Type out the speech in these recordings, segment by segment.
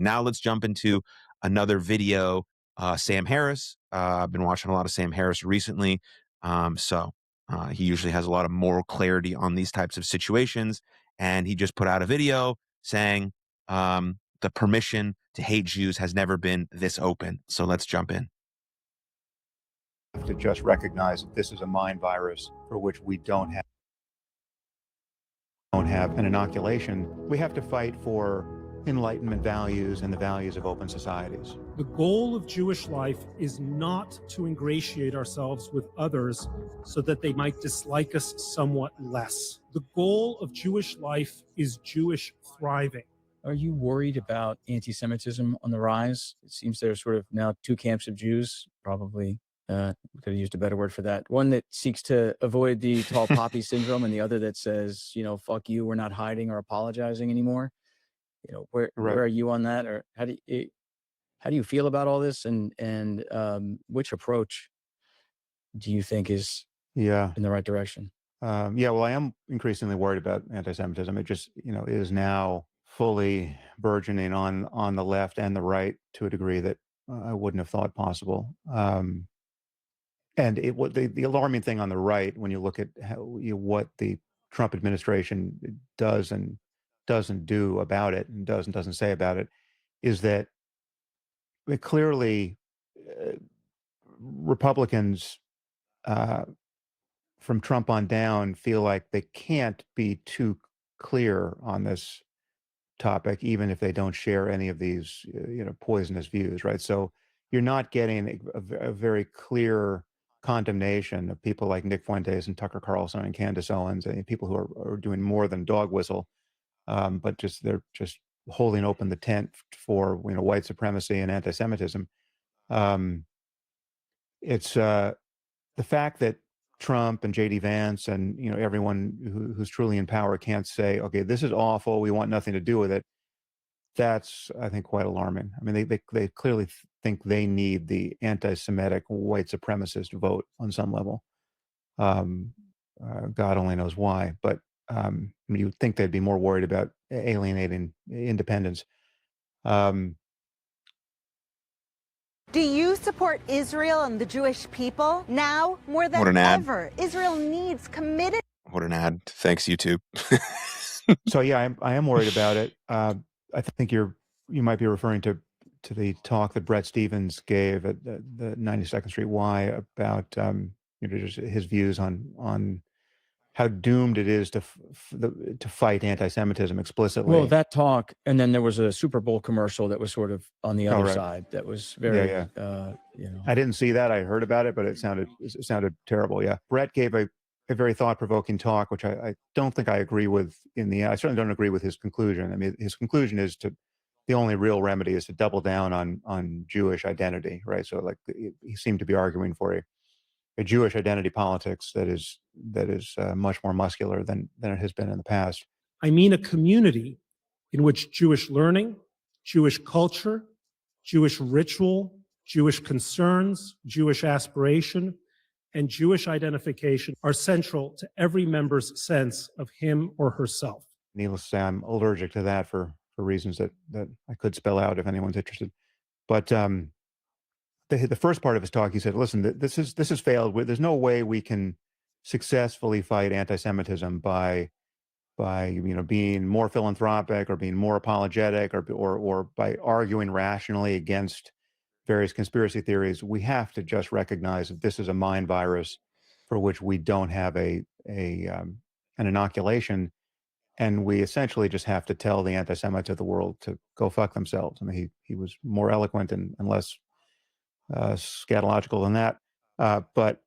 Now let's jump into another video. Sam Harris. I've been watching a lot of Sam Harris recently. He usually has a lot of moral clarity on these types of situations. And he just put out a video saying the permission to hate Jews has never been this open. So let's jump in. To just recognize that this is a mind virus for which we don't have an inoculation. We have to fight for Enlightenment values and the values of open societies. The goal of Jewish life is not to ingratiate ourselves with others so that they might dislike us somewhat less. The goal of Jewish life is Jewish thriving. Are you worried about anti-Semitism on the rise? It seems there's sort of now two camps of Jews, probably. We could have used a better word for that. One that seeks to avoid the tall poppy syndrome, and the other that says, fuck you, we're not hiding or apologizing anymore. Where are you on that? Or how do you feel about all this? And which approach do you think is in the right direction? Well, I am increasingly worried about anti-Semitism. It just, is now fully burgeoning on the left and the right to a degree that I wouldn't have thought possible. And the alarming thing on the right, when you look at what the Trump administration does and doesn't do about it, and does and doesn't say about it, is that clearly Republicans from Trump on down feel like they can't be too clear on this topic, even if they don't share any of these poisonous views, right? So you're not getting a very clear condemnation of people like Nick Fuentes and Tucker Carlson and Candace Owens, and people who are doing more than dog whistle, but they're just holding open the tent for white supremacy and anti-Semitism. It's the fact that Trump and J.D. Vance and everyone who's truly in power can't say, okay, this is awful, we want nothing to do with it. That's, I think, quite alarming. I mean, they clearly think they need the anti-Semitic white supremacist vote on some level. God only knows why, but you'd think they'd be more worried about alienating independents. Do you support Israel and the Jewish people? Now, more than ever, Israel needs committed... What an ad. Thanks, YouTube. So, yeah, I am worried about it. I think you might be referring to the talk that Bret Stephens gave at the 92nd Street Y about just his views on how doomed it is to fight anti-Semitism explicitly. Well, that talk, and then there was a Super Bowl commercial that was sort of on the other side. That was very, I didn't see that. I heard about it, but it sounded terrible. Yeah, Bret gave a very thought-provoking talk, which I don't think I agree with. I certainly don't agree with his conclusion. I mean, his conclusion is the only real remedy is to double down on Jewish identity, right? So, like, he seemed to be arguing for a Jewish identity politics that is much more muscular than it has been in the past. I mean a community in which Jewish learning, Jewish culture, Jewish ritual, Jewish concerns, Jewish aspiration, and Jewish identification are central to every member's sense of him or herself. Needless to say, I'm allergic to that for reasons that I could spell out if anyone's interested. But the first part of his talk, he said, listen, this has failed. There's no way we can successfully fight anti-Semitism by being more philanthropic or being more apologetic or by arguing rationally against various conspiracy theories. We have to just recognize that this is a mind virus for which we don't have an inoculation, and we essentially just have to tell the anti-Semites of the world to go fuck themselves. I mean, he was more eloquent and less scatological than that, but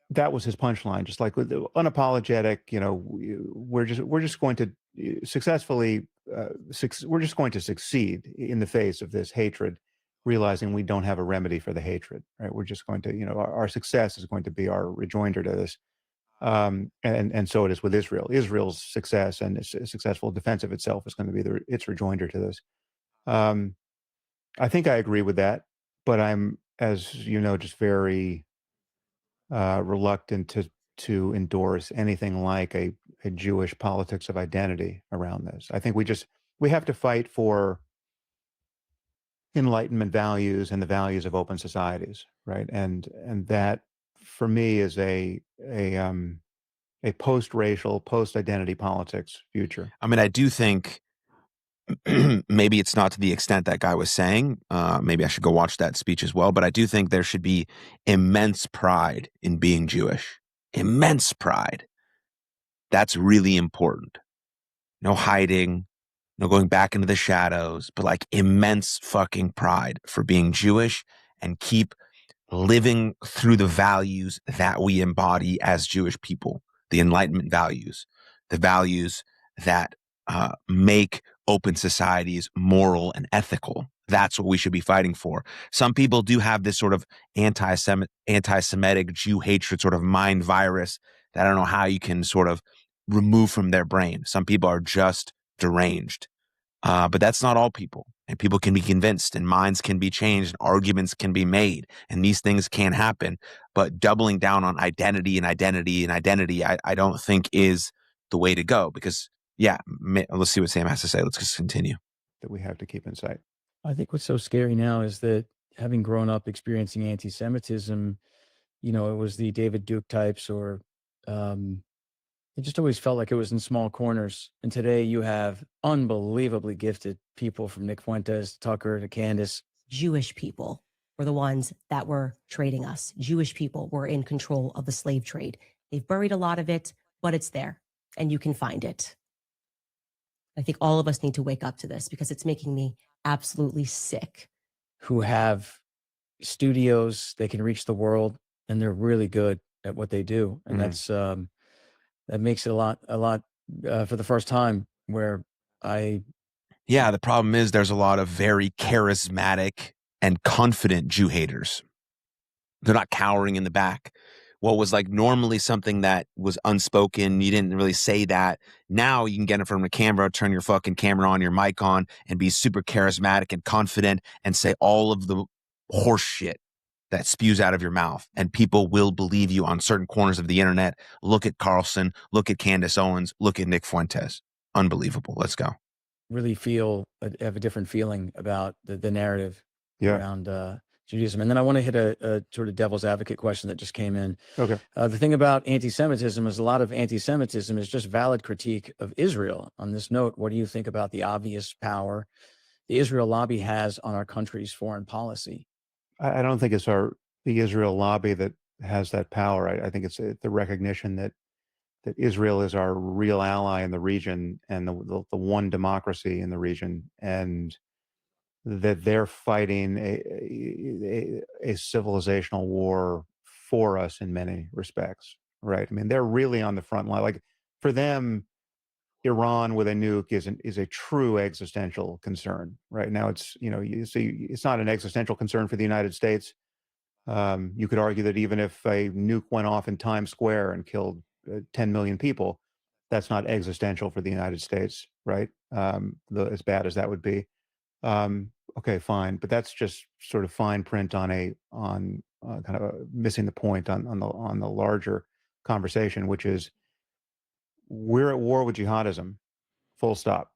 that was his punchline. Just like with the unapologetic, we're just going to successfully. We're just going to succeed in the face of this hatred, realizing we don't have a remedy for the hatred. Right? We're just going to, our success is going to be our rejoinder to this, and so it is with Israel. Israel's success and its successful defense of itself is going to be its rejoinder to this. I think I agree with that, but I'm, as you know, just very reluctant to endorse anything like a Jewish politics of identity around this. I think we just we have to fight for Enlightenment values and the values of open societies, right? And that, for me, is a post-racial, post-identity politics future. I mean, I do think maybe it's not to the extent that guy was saying. Maybe I should go watch that speech as well. But I do think there should be immense pride in being Jewish. Immense pride. That's really important. No hiding, no going back into the shadows, but like immense fucking pride for being Jewish and keep living through the values that we embody as Jewish people, the Enlightenment values, the values that make open societies moral and ethical. That's what we should be fighting for. Some people do have this sort of anti-Semitic Jew hatred sort of mind virus that I don't know how you can sort of remove from their brain. Some people are just deranged. But that's not all people. And people can be convinced, and minds can be changed, and arguments can be made, and these things can happen. But doubling down on identity and identity and identity, I don't think is the way to go. Because, yeah, let's see what Sam has to say. Let's just continue. That we have to keep in sight. I think what's so scary now is that having grown up experiencing anti-Semitism, it was the David Duke types, or it just always felt like it was in small corners. And today you have unbelievably gifted people, from Nick Fuentes, to Tucker, to Candace. Jewish people were the ones that were trading us. Jewish people were in control of the slave trade. They've buried a lot of it, but it's there and you can find it. I think all of us need to wake up to this because it's making me absolutely sick. Who have studios, they can reach the world, and they're really good at what they do. And that's that makes it a lot for the first time where Yeah, the problem is there's a lot of very charismatic and confident Jew haters. They're not cowering in the back. What was like normally something that was unspoken, you didn't really say that. Now you can get in front of a camera, turn your fucking camera on, your mic on, and be super charismatic and confident and say all of the horse shit that spews out of your mouth, and people will believe you on certain corners of the internet. Look at Carlson, look at Candace Owens, look at Nick Fuentes. Unbelievable. Let's go. really have a different feeling about the narrative around Judaism. And then I want to hit a sort of devil's advocate question that just came in. Okay. The thing about anti-Semitism is a lot of anti-Semitism is just valid critique of Israel. On this note, what do you think about the obvious power the Israel lobby has on our country's foreign policy? I don't think it's the Israel lobby that has that power. I think it's the recognition that Israel is our real ally in the region and the one democracy in the region, and that they're fighting a civilizational war for us in many respects, right? I mean, they're really on the front line. Like, for them, Iran with a nuke is a true existential concern right now. It's it's not an existential concern for the United States. You could argue that even if a nuke went off in Times Square and killed 10 million people, that's not existential for the United States, right? As bad as that would be. Okay, fine, but that's just sort of fine print on kind of missing the point on the larger conversation, which is we're at war with jihadism, full stop,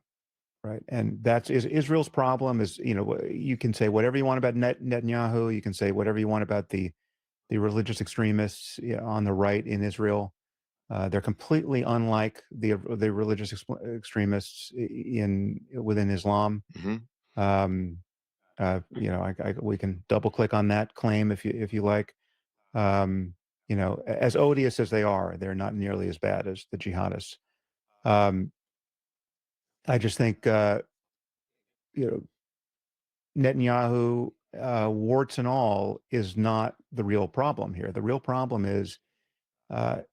right? And that's Israel's problem. Is you can say whatever you want about Netanyahu, you can say whatever you want about the religious extremists on the right in Israel. They're completely unlike the religious extremists within Islam. Mm-hmm. We can double click on that claim if you like. As odious as they are, they're not nearly as bad as the jihadists. I just think Netanyahu, warts and all, is not the real problem here. The real problem is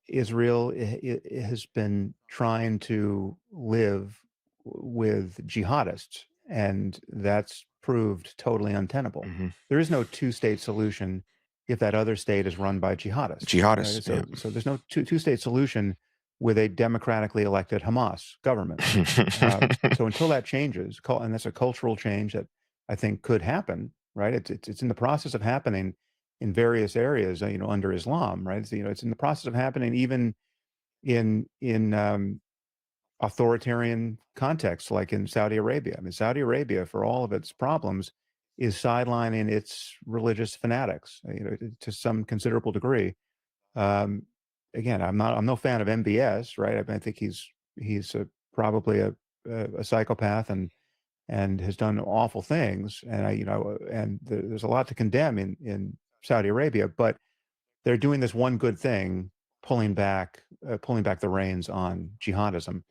Israel has been trying to live with jihadists, and that's proved totally untenable. Mm-hmm. There is no two-state solution if that other state is run by jihadists. Right? So there's no two-state solution with a democratically elected Hamas government. So until that changes, and that's a cultural change that I think could happen, right? It's in the process of happening in various areas, under Islam, right? It's in the process of happening even in authoritarian contexts, like in Saudi Arabia. I mean, Saudi Arabia, for all of its problems, is sidelining its religious fanatics, to some considerable degree. Um, Again, I'm no fan of MBS, right? I mean, I think he's probably a psychopath and has done awful things, and there's a lot to condemn in Saudi Arabia, but they're doing this one good thing, pulling back the reins on jihadism,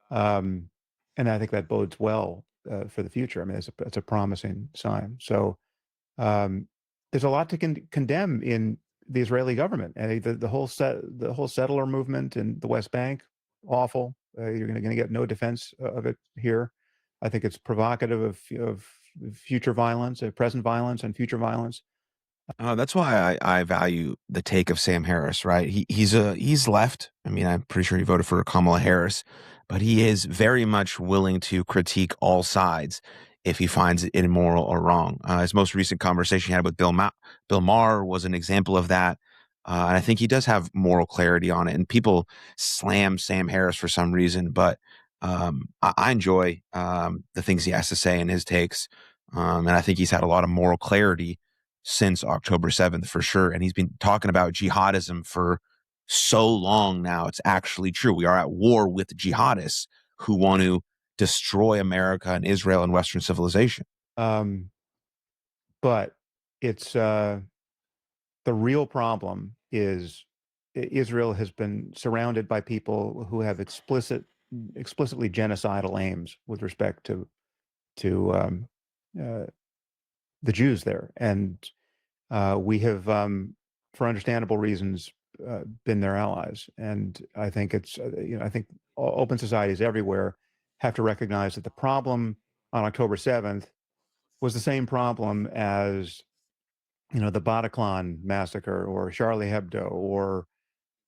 um, and I think that bodes well for the future. I mean, it's a promising sign. So um, there's a lot to condemn in the Israeli government, and the whole settler movement in the West Bank, awful. You're going to get no defense of it here. I think it's provocative of future violence, present violence, and future violence. That's why I value the take of Sam Harris, right? He's left. I mean, I'm pretty sure he voted for Kamala Harris, but he is very much willing to critique all sides if he finds it immoral or wrong. His most recent conversation he had with Bill Maher was an example of that. And I think he does have moral clarity on it. And people slam Sam Harris for some reason, but I enjoy the things he has to say and his takes. And I think he's had a lot of moral clarity since October 7th for sure. And he's been talking about jihadism for so long now. It's actually true. We are at war with jihadists who want to destroy America and Israel and Western civilization. But it's the real problem is Israel has been surrounded by people who have explicitly genocidal aims with respect to the Jews there, and we have, for understandable reasons, been their allies. And I think I think open societies everywhere have to recognize that the problem on October 7th was the same problem as, the Bataclan massacre or Charlie Hebdo or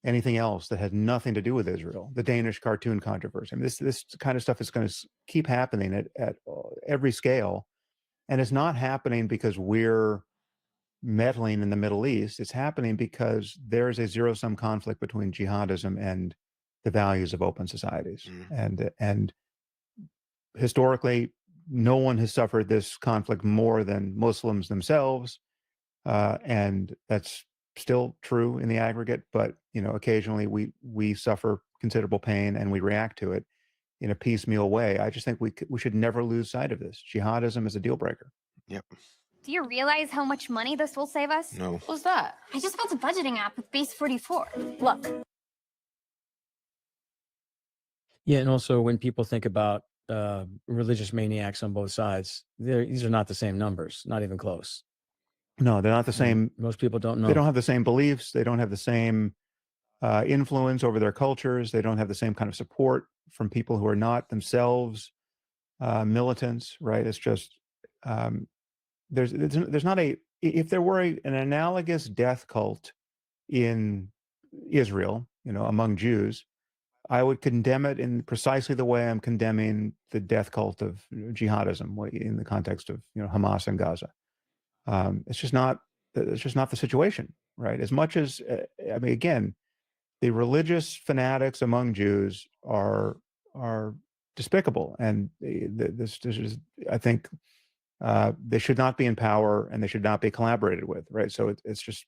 anything else that had nothing to do with Israel, the Danish cartoon controversy. I mean, this kind of stuff is going to keep happening at every scale. And it's not happening because we're meddling in the Middle East. It's happening because there's a zero-sum conflict between jihadism and the values of open societies. And historically, no one has suffered this conflict more than Muslims themselves. And that's still true in the aggregate, but occasionally we suffer considerable pain and we react to it in a piecemeal way. I just think we should never lose sight of this. Jihadism is a deal breaker. Yep. Do you realize how much money this will save us? No. What's that? I just built a budgeting app with Base 44. Look. Yeah, and also when people think about religious maniacs on both sides, these are not the same numbers, not even close. No, they're not the same. Most people don't know. They don't have the same beliefs. They don't have the same influence over their cultures. They don't have the same kind of support from people who are not themselves militants, right? It's just there's not if there were an analogous death cult in Israel, among Jews, I would condemn it in precisely the way I'm condemning the death cult of jihadism in the context of Hamas and Gaza. It's just not the situation, right? As much as I mean, again, the religious fanatics among Jews are despicable, and this is, I think, they should not be in power and they should not be collaborated with, right? So it's just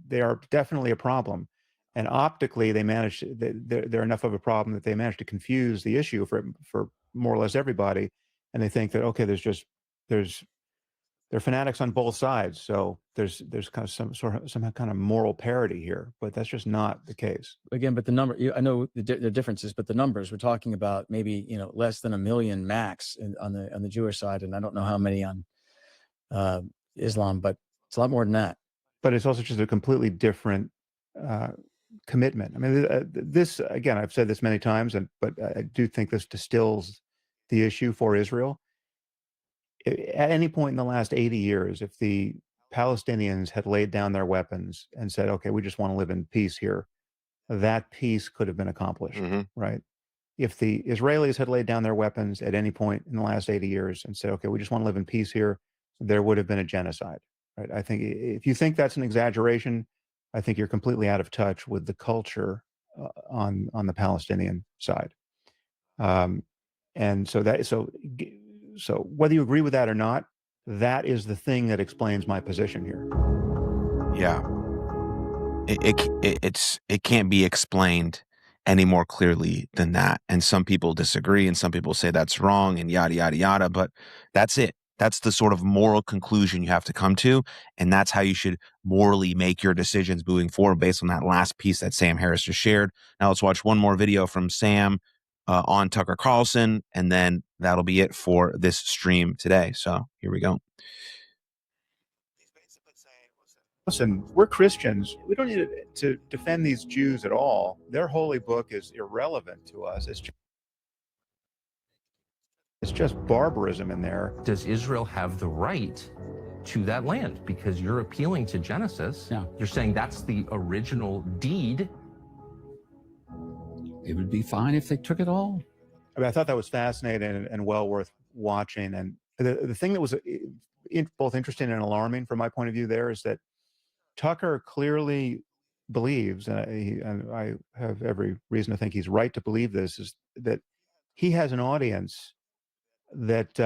they are definitely a problem, and optically they're enough of a problem that they manage to confuse the issue for more or less everybody, and they think that okay, they're fanatics on both sides, so there's kind of some kind of moral parity here, but that's just not the case. Again, but the number, I know the differences, but the numbers we're talking about maybe less than 1 million max on the Jewish side, and I don't know how many on Islam, but it's a lot more than that. But it's also just a completely different commitment. I mean, this again, I've said this many times, but I do think this distills the issue for Israel. At any point in the last 80 years, if the Palestinians had laid down their weapons and said, okay, we just want to live in peace here, that peace could have been accomplished, right? If the Israelis had laid down their weapons at any point in the last 80 years and said, okay, we just want to live in peace here, there would have been a genocide, right? I think if you think that's an exaggeration, I think you're completely out of touch with the culture on the Palestinian side. And so whether you agree with that or not, that is the thing that explains my position here. Yeah. It can't be explained any more clearly than that. And some people disagree and some people say that's wrong and yada, yada, yada. But that's it. That's the sort of moral conclusion you have to come to. And that's how you should morally make your decisions moving forward based on that last piece that Sam Harris just shared. Now let's watch one more video from Sam on Tucker Carlson, and then that'll be it for this stream today. So here we go. Listen, we're Christians. We don't need to defend these Jews at all. Their holy book is irrelevant to us. It's just barbarism in there. Does Israel have the right to that land? Because you're appealing to Genesis. Yeah. You're saying that's the original deed. It would be fine if they took it all. I mean, I thought that was fascinating and well worth watching. And the thing that was both interesting and alarming from my point of view there is that Tucker clearly believes, and I have every reason to think he's right to believe this, is that he has an audience that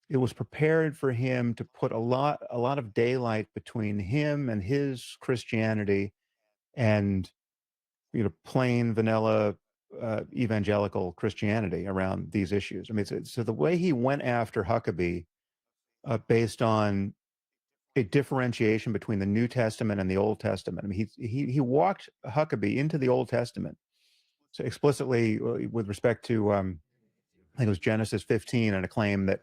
it was prepared for him to put a lot of daylight between him and his Christianity and, you know, plain vanilla evangelical Christianity around these issues. I mean, so the way he went after Huckabee based on a differentiation between the New Testament and the Old Testament. I mean, he walked Huckabee into the Old Testament, so explicitly with respect to I think it was Genesis 15, and a claim that,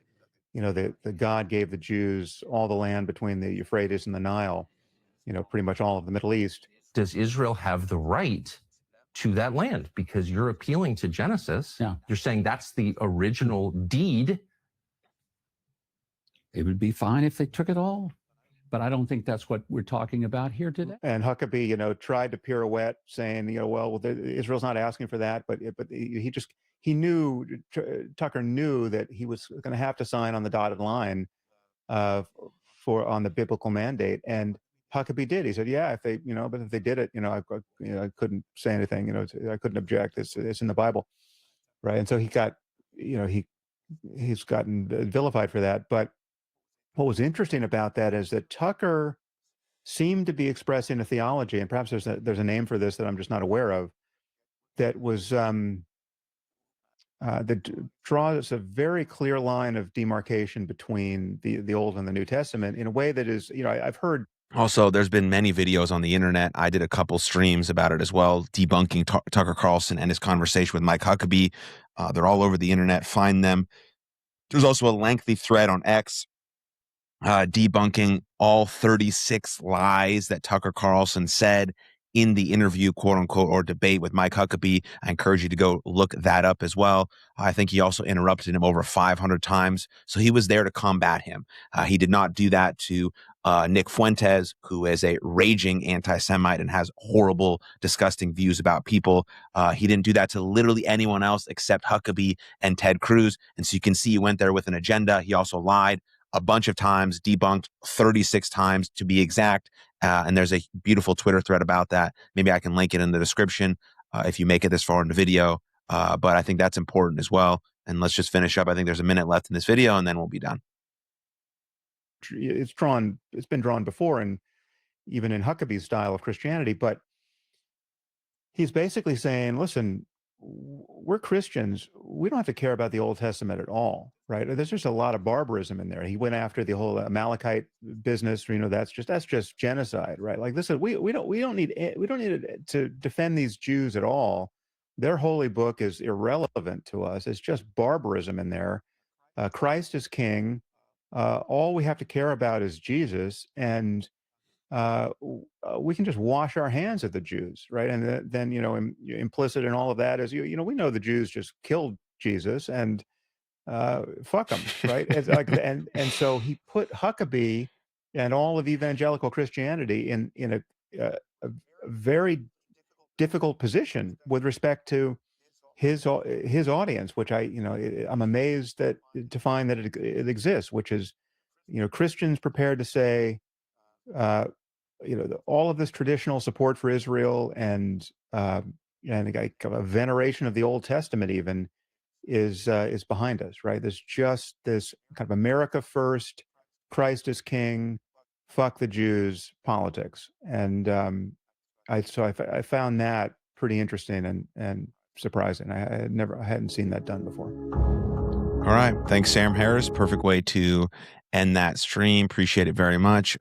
you know, the God gave the Jews all the land between the Euphrates and the Nile, you know, pretty much all of the Middle East. Does Israel have the right to that land? Because you're appealing to Genesis. Yeah. You're saying that's the original deed. It would be fine if they took it all. But I don't think that's what we're talking about here today. And Huckabee, you know, tried to pirouette, saying, you know, well, Israel's not asking for that, but he knew, Tucker knew that he was going to have to sign on the dotted line on the biblical mandate, and Huckabee did. He said, yeah, if they, you know, but if they did it, you know, I couldn't say anything, you know, I couldn't object. It's in the Bible, right? And so he got, you know, he's gotten vilified for that, but what was interesting about that is that Tucker seemed to be expressing a theology, and perhaps there's a name for this that I'm just not aware of, that was that draws a very clear line of demarcation between the Old and the New Testament in a way that is, you know, I've heard. Also, there's been many videos on the internet. I did a couple streams about it as well, debunking Tucker Carlson and his conversation with Mike Huckabee. They're all over the internet. Find them. There's also a lengthy thread on X debunking all 36 lies that Tucker Carlson said in the interview, quote unquote, or debate with Mike Huckabee. I encourage you to go look that up as well. I think he also interrupted him over 500 times. So he was there to combat him. He did not do that to Nick Fuentes, who is a raging anti-Semite and has horrible, disgusting views about people. He didn't do that to literally anyone else except Huckabee and Ted Cruz. And so you can see he went there with an agenda. He also lied a bunch of times, debunked 36 times to be exact. And there's a beautiful Twitter thread about that. Maybe I can link it in the description if you make it this far in the video. But I think that's important as well. And let's just finish up. I think there's a minute left in this video, and then we'll be done. It's been drawn before, and even in Huckabee's style of Christianity, but he's basically saying, listen, we're Christians. We don't have to care about the Old Testament at all, right? There's just a lot of barbarism in there. He went after the whole Amalekite business. You know, that's just genocide, right? Like, listen, we don't need to defend these Jews at all. Their holy book is irrelevant to us. It's just barbarism in there. Christ is king. All we have to care about is Jesus, and we can just wash our hands at the Jews, right? And then, you know, implicit in all of that is, you know, we know the Jews just killed Jesus, and fuck them, right? It's like, and so he put Huckabee and all of evangelical Christianity in a very difficult position with respect to his audience, which I'm amazed to find that it exists, which is, you know, Christians prepared to say, you know, all of this traditional support for Israel and and a veneration of the Old Testament even is behind us, right? There's just this kind of America first, Christ is king, fuck the Jews politics, and I found that pretty interesting and surprising. I hadn't seen that done before. All right, thanks, Sam Harris. Perfect way to end that stream. Appreciate it very much.